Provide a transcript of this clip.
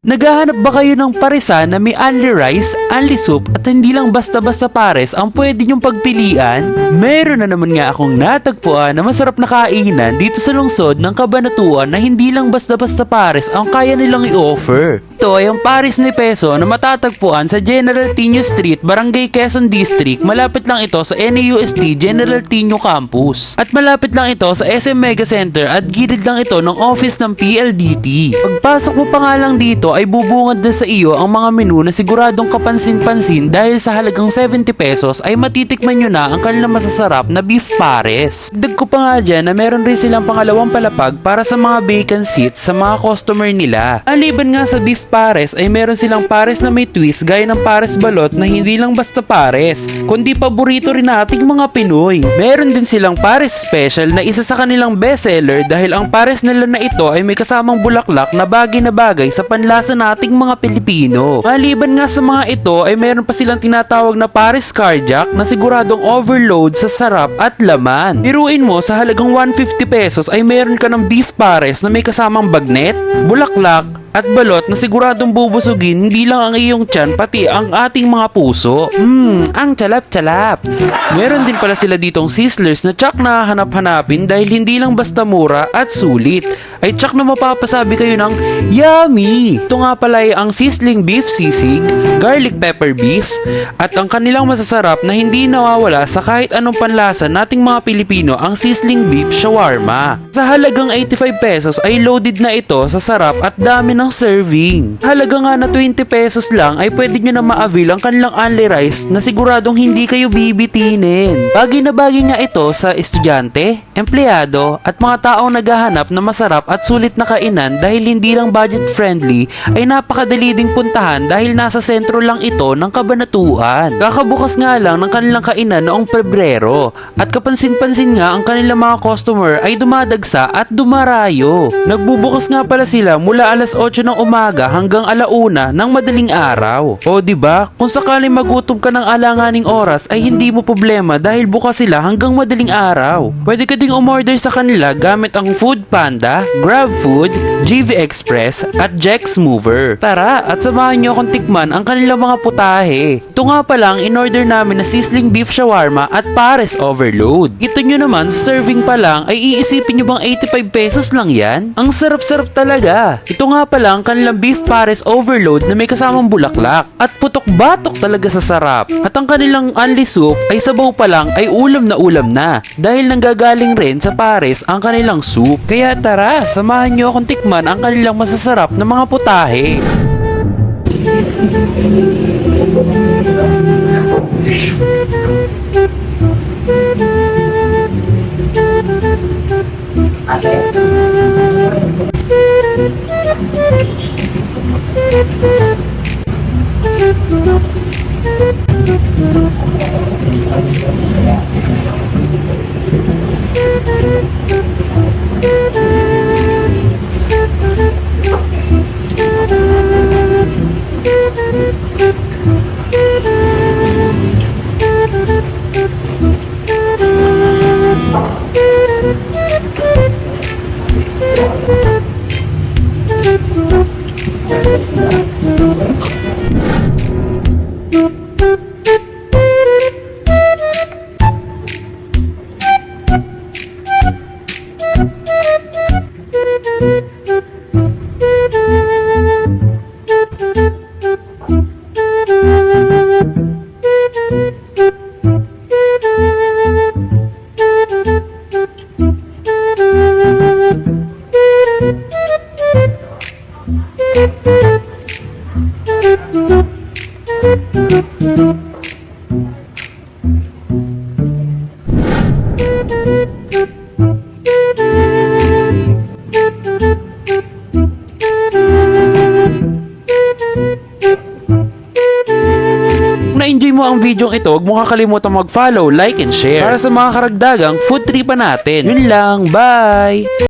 Naghahanap ba kayo ng parisan na may only rice, only soup at hindi lang basta-basta pares ang pwede nyong pagpilian? Meron na naman nga akong natagpuan na masarap na kainan dito sa lungsod ng Cabanatuan na hindi lang basta-basta pares ang kaya nilang i-offer. Ito ay ang Pares ni Peso na matatagpuan sa General Tino Street, Barangay Quezon District. Malapit lang ito sa NAUST General Tino Campus. At malapit lang ito sa SM Mega Center at gilid lang ito ng office ng PLDT. Pagpasok mo pa nga lang dito ay bubungad na sa iyo ang mga menu na siguradong kapansin-pansin dahil sa halagang 70 pesos ay matitikman nyo na ang kanilang masasarap na beef pares. Dagdag ko pa nga dyan na meron rin silang pangalawang palapag para sa mga vacant seats sa mga customer nila. Aliban nga sa beef pares ay meron silang pares na may twist gaya ng pares balot na hindi lang basta pares, kundi paborito rin nating mga Pinoy. Meron din silang pares special na isa sa kanilang bestseller dahil ang pares nila na ito ay may kasamang bulaklak na bagay sa panlasa nating mga Pilipino. Maliban nga sa mga ito ay meron pa silang tinatawag na pares cardiac na siguradong overload sa sarap at laman. Biruin mo sa halagang 150 pesos ay meron ka ng beef pares na may kasamang bagnet, bulaklak, at balot na siguradong bubusugin hindi lang ang iyong tiyan pati ang ating mga puso. Ang calap-calap. Meron din pala sila ditong sizzlers na tsak na hanap-hanapin dahil hindi lang basta mura at sulit. Ay tsak na mapapasabi kayo ng yummy! Ito nga pala ay ang sizzling beef sisig, garlic pepper beef, at ang kanilang masasarap na hindi nawawala sa kahit anong panlasa nating mga Pilipino ang sizzling beef shawarma. Sa halagang 85 pesos ay loaded na ito sa sarap at dami ng serving. Halaga nga na 20 pesos lang ay pwede nyo na ma-avail ang kanilang only rice na siguradong hindi kayo bibitinin. Bagay na bagay nga ito sa estudyante, empleyado at mga taong naghahanap na masarap at sulit na kainan dahil hindi lang budget friendly ay napakadali ding puntahan dahil nasa sentro lang ito ng Cabanatuan. Kakabukas nga lang ng kanilang kainan noong Pebrero at kapansin-pansin nga ang kanilang mga customer ay dumadagsa at dumarayo. Nagbubukas nga pala sila mula alas 8 ng umaga hanggang 1:00 ng madaling araw. O diba, kung sakaling magutom ka ng alanganing oras ay hindi mo problema dahil bukas sila hanggang madaling araw. Pwede ka ding umorder sa kanila gamit ang Food Panda, GrabFood, GV Express at Jex Mover. Tara at samahan nyo akong tikman ang kanilang mga putahe. Ito nga palang in-order namin na sizzling beef shawarma at pares overload. Ito nyo naman sa serving pa lang ay iisipin nyo bang 85 pesos lang yan? Ang sarap-sarap talaga. Ito nga palang kanilang beef pares overload na may kasamang bulaklak at putok-batok talaga sa sarap. At ang kanilang only soup ay sabaw pa lang ay ulam na dahil nanggagaling rin sa pares ang kanilang soup. Kaya tara, samahan nyo akong tikman ang kanilang masasarap na mga putahe. Na-enjoy mo ang video ito, huwag mo kakalimutan mag-follow, like, and share para sa mga karagdagang food tripa natin. Yun lang, bye!